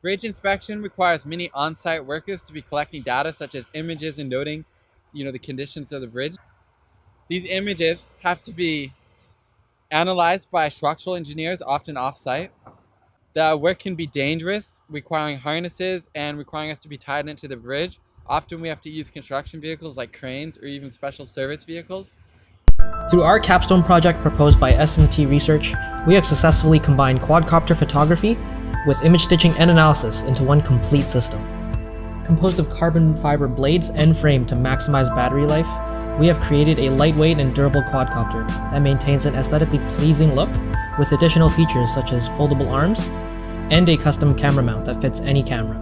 Bridge inspection requires many on-site workers to be collecting data such as images and noting, the conditions of the bridge. These images have to be analyzed by structural engineers, often off-site. The work can be dangerous, requiring harnesses and requiring us to be tied into the bridge. Often we have to use construction vehicles like cranes or even special service vehicles. Through our capstone project proposed by SMT Research, we have successfully combined quadcopter photography with image stitching and analysis into one complete system. Composed of carbon fiber blades and frame to maximize battery life, we have created a lightweight and durable quadcopter that maintains an aesthetically pleasing look with additional features such as foldable arms and a custom camera mount that fits any camera.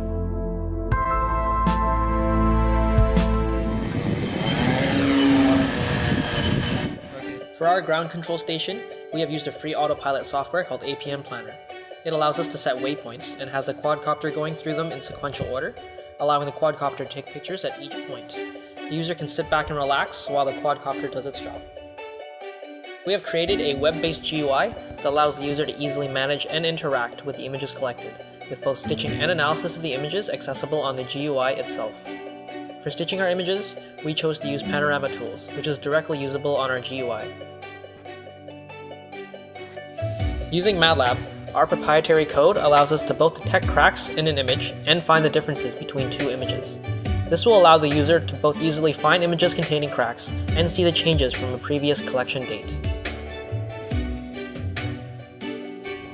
For our ground control station, we have used a free autopilot software called APM Planner. It allows us to set waypoints and has a quadcopter going through them in sequential order, allowing the quadcopter to take pictures at each point. The user can sit back and relax while the quadcopter does its job. We have created a web-based GUI that allows the user to easily manage and interact with the images collected, with both stitching and analysis of the images accessible on the GUI itself. For stitching our images, we chose to use Panorama Tools, which is directly usable on our GUI. Using MATLAB, our proprietary code allows us to both detect cracks in an image and find the differences between two images. This will allow the user to both easily find images containing cracks and see the changes from a previous collection date.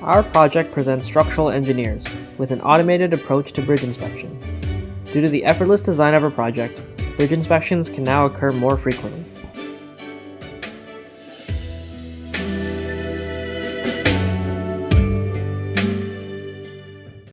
Our project presents structural engineers with an automated approach to bridge inspection. Due to the effortless design of our project, bridge inspections can now occur more frequently.